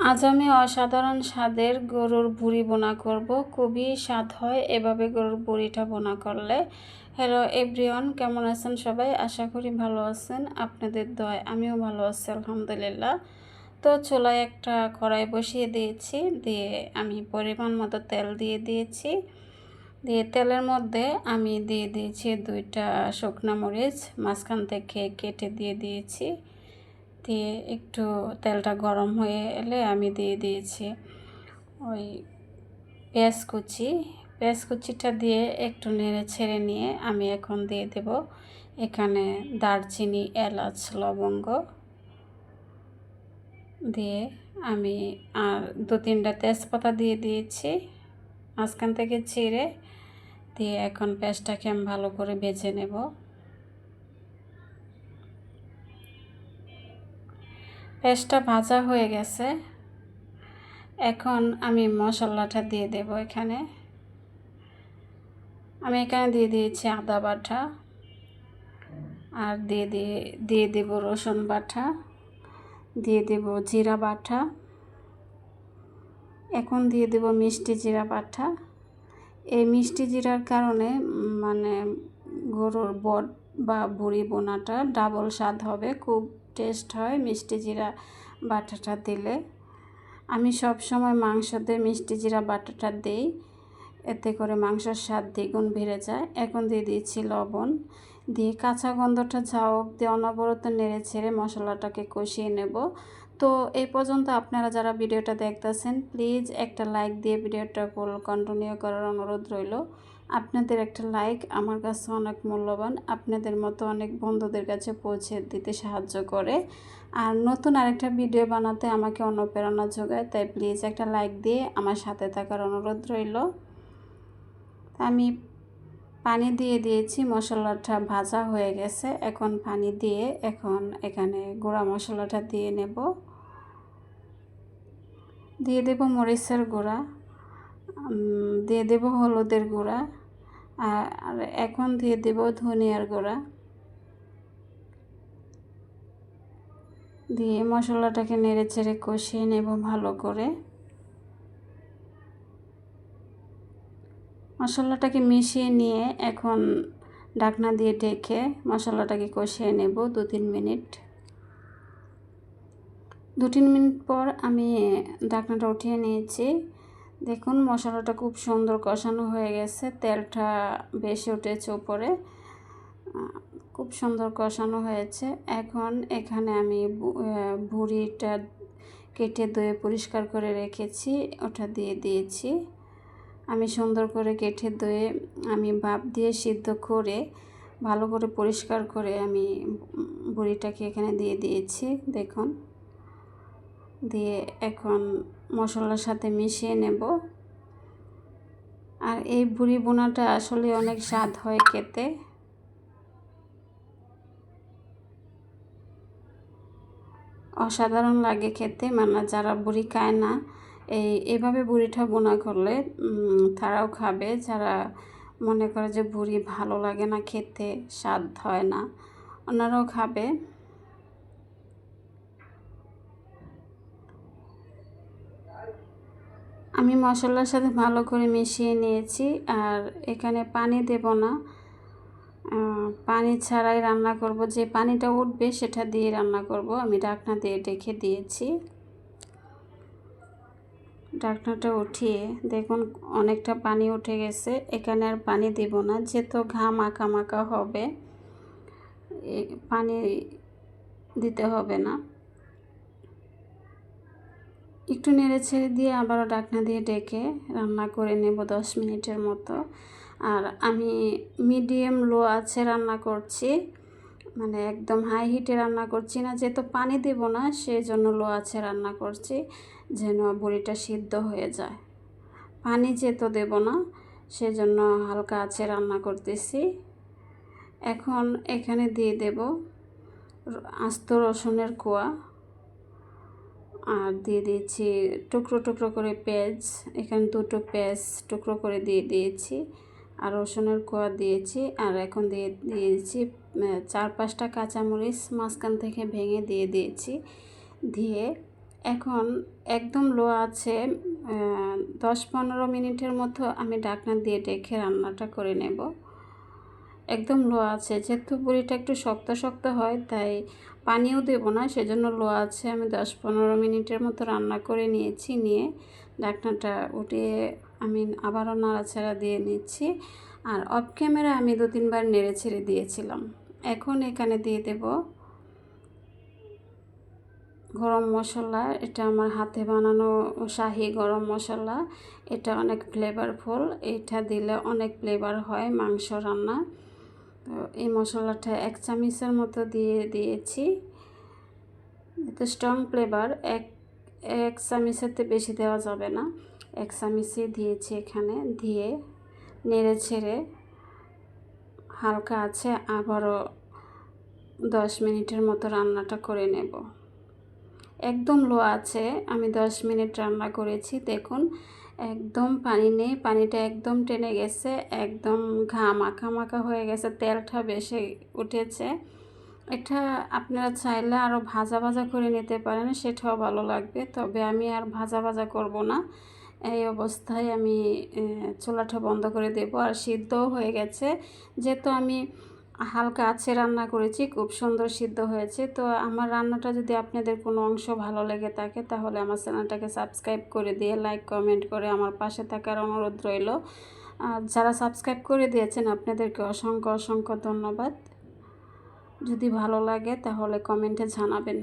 আজ আমি অসাধারণ স্বাদের গরুর বুড়ি বোনা করব। খুবই স্বাদ হয় এভাবে গরুর বুড়িটা বোনা করলে। হ্যালো এভরিওয়ান, কেমন আছেন সবাই? আশা করি ভালো আছেন। আপনাদের দয়ায় আমিও ভালো আছি আলহামদুলিল্লাহ। তো চুলায় একটা কড়াই বসিয়ে দিয়েছি, দিয়ে আমি পরিমাণ মতো তেল দিয়ে দিয়েছি। দিয়ে তেলের মধ্যে আমি দিয়ে দিয়েছি 2টা শুকনো মরিচ মাঝখান থেকে কেটে দিয়ে দিয়েছি। দিয়ে একটু তেলটা গরম হয়ে এলে আমি দিয়ে দিয়েছি ওই পেঁয়াজ কুচিটা দিয়ে একটু নেড়ে ছেড়ে নিয়ে আমি এখন দিয়ে দেব এখানে দারচিনি, এলাচ, লবঙ্গ দিয়ে আমি আর 2-3টা তেজপাতা দিয়ে দিয়েছি মাঝখান থেকে ছিঁড়ে। দিয়ে এখন পেঁয়াজটাকে আমি ভালো করে ভেজে নেব। পেঁয়াজটা ভাজা হয়ে গেছে, এখন আমি মশলাটা দিয়ে দেব। আমি এখানে দিয়ে দিয়েছি আদা বাটা, আর দিয়ে দেব রসুন বাটা, দিয়ে দেব জিরা বাটা, এখন দিয়ে দেব মিষ্টি জিরা বাটা। এই মিষ্টি জিরার কারণে মানে গরুর বট বা বুড়ি বোনাটা ডাবল স্বাদ হবে, খুব টেস্ট হয় মিষ্টি জিরা বাটাটা দিলে। আমি সব সময় মাংসতে মিষ্টি জিরা বাটাটা দিই, এতে করে মাংসের স্বাদ দ্বিগুণ বেড়ে যায়। এখন দিয়ে দিয়েছি লবণ, দিয়ে কাঁচা গন্ধটা যাওয়া অবধি অনবরত নেড়ে ছেড়ে মশলাটাকে কষিয়ে নেব। তো এই পর্যন্ত আপনারা যারা ভিডিওটা দেখতেছেন প্লিজ একটা লাইক দিয়ে ভিডিওটা কন্টিনিউ করার অনুরোধ রইল। আপনাদের একটা লাইক আমার কাছে অনেক মূল্যবান, আপনাদের মতো অনেক বন্ধুদের কাছে পৌঁছে দিতে সাহায্য করে, আর নতুন আরেকটা ভিডিও বানাতে আমাকে অনুপ্রেরণা যোগায়। তাই প্লিজ একটা লাইক দিয়ে আমার সাথে থাকার অনুরোধ রইল। আমি পানি দিয়ে দিয়েছি, মশলাটা ভাজা হয়ে গেছে। এখন পানি দিয়ে এখন এখানে গুঁড়া মশলাটা দিয়ে নেব। দিয়ে দেব মরিচের গুঁড়া, দিয়ে দেব হলুদের গুঁড়া, আর এখন দিয়ে দেব ধনিয়ার গুঁড়া। দিয়ে মশলাটাকে নেড়ে চেড়ে কষিয়ে নেব ভালো করে। মশলাটাকে মিশিয়ে নিয়ে এখন ঢাকনা দিয়ে ঢেকে মশলাটাকে কষিয়ে নেব 2-3 মিনিট। 2-3 মিনিট পর আমি ঢাকনাটা উঠিয়ে নিয়েছি। দেখুন মশলাটা খুব সুন্দর কষানো হয়ে গেছে, তেলটা বেশি উঠেছে উপরে, খুব সুন্দর কষানো হয়েছে। এখন এখানে আমি বুড়িটা কেটে ধুয়ে পরিষ্কার করে রেখেছি, ওটা দিয়ে দিয়েছি। আমি সুন্দর করে কেটে ধুয়ে আমি ভাপ দিয়ে সিদ্ধ করে ভালো করে পরিষ্কার করে আমি বুড়িটাকে এখানে দিয়ে দিয়েছি। দেখুন, দিয়ে এখন মশলার সাথে মিশিয়ে নেব। আর এই বুড়ি বোনাটা আসলে অনেক স্বাদ হয় খেতে। অসাধারণ লাগে খেতে, মানে যারা বুড়ি খায় না এভাবে বুড়িটা বোনা করলে তারাও খাবে। যারা মনে করে যে বুড়ি ভালো লাগে না খেতে, স্বাদ হয় না, ওনারাও খাবে। আমি মশলার সাথে ভালো করে মিশিয়ে নিয়েছি, আর এখানে পানি দেব না, পানি ছাড়াই রান্না করব। যে পানিটা উঠবে সেটা দিয়ে রান্না করব। আমি ঢাকনা দিয়ে ঢেকে দিয়েছি। ঢাকনাটা উঠিয়ে দেখুন অনেকটা পানি উঠে গেছে। এখানে আর পানি দেব না, যেহেতু ঘাম মাখা মাখা হবে, পানি দিতে হবে না। একটু নেড়ে ছেড়ে দিয়ে আবারও ঢাকনা দিয়ে ঢেকে রান্না করে নেব 10 মিনিটের মতো। আর আমি মিডিয়াম লো আছে রান্না করছি, মানে একদম হাই হিটে রান্না করছি না, যেহেতু পানি দেব না সেই জন্য লো আছে রান্না করছি, যেন বড়িটা সিদ্ধ হয়ে যায়। পানি যেহেতু দেব না সেজন্য হালকা আছে রান্না করতেছি। এখন এখানে দিয়ে দেব আস্ত রসুনের কোয়া, আর দিয়ে দিয়েছি টুকরো টুকরো করে পেঁয়াজ, এখানে 2টো পেঁয়াজ টুকরো করে দিয়ে দিয়েছি, আর রসুনের কোয়া দিয়েছি। আর এখন দিয়ে দিয়েছি 4-5টা কাঁচামরিচ মাঝখান থেকে ভেঙে দিয়ে দিয়েছি। দিয়ে এখন একদম লো আছে 10-15 মিনিটের মতো আমি ঢাকনা দিয়ে ঢেকে রান্নাটা করে নেব। একদম লো আছে, যেহেতু বুড়িটা একটু শক্ত শক্ত হয় তাই পানিও দেব না, সেজন্য লো আছে। আমি 10-15 মিনিটের মতো রান্না করে নিয়েছি, নিয়ে ঢাকনাটা উঠিয়ে আমি আবারও নাড়াচাড়া দিয়ে নিচ্ছি। আর অফ ক্যামেরা আমি 2-3 বার নেড়ে ছেড়ে দিয়েছিলাম। এখন এখানে দিয়ে দেব গরম মশলা। এটা আমার হাতে বানানো শাহি গরম মশলা, এটা অনেক ফ্লেভারফুল, এটা দিলে অনেক ফ্লেভার হয় মাংস রান্না। তো এই মশলাটা 1 চামচের মতো দিয়ে দিয়েছি। এতে স্ট্রং ফ্লেভার, এক চামচের বেশি দেওয়া যাবে না, 1 চামচই দিয়েছি এখানে। দিয়ে নেড়ে ছেড়ে হালকা আছে আবারও 10 মিনিটের মতো রান্নাটা করে নেব। একদম লো আছে আমি 10 মিনিট রান্না করেছি। দেখুন একদম পানি নেই, পানিটা একদম টেনে গেছে, একদম মাখা মাখা হয়ে গেছে, তেলটা বেশি উঠেছে। এটা আপনারা চাইলে আরও ভাজা ভাজা করে নিতে পারেন, সেটাও ভালো লাগবে, তবে আমি আর ভাজা ভাজা করব না। এই অবস্থায় আমি চুলাটা বন্ধ করে দেব। আর সিদ্ধও হয়ে গেছে, যেহেতু আমি হালকা আছে রান্না করেছি, খুব সুন্দর সিদ্ধ হয়েছে। তো আমার রান্নাটা যদি আপনাদের কোনো অংশ ভালো লেগে থাকে তাহলে আমার চ্যানেলটাকে সাবস্ক্রাইব করে দিয়ে লাইক কমেন্ট করে আমার পাশে থাকার অনুরোধ রইল। যারা সাবস্ক্রাইব করে দিয়েছেন আপনাদেরকে অসংখ্য অসংখ্য ধন্যবাদ। যদি ভালো লাগে তাহলে কমেন্টে জানাবেন।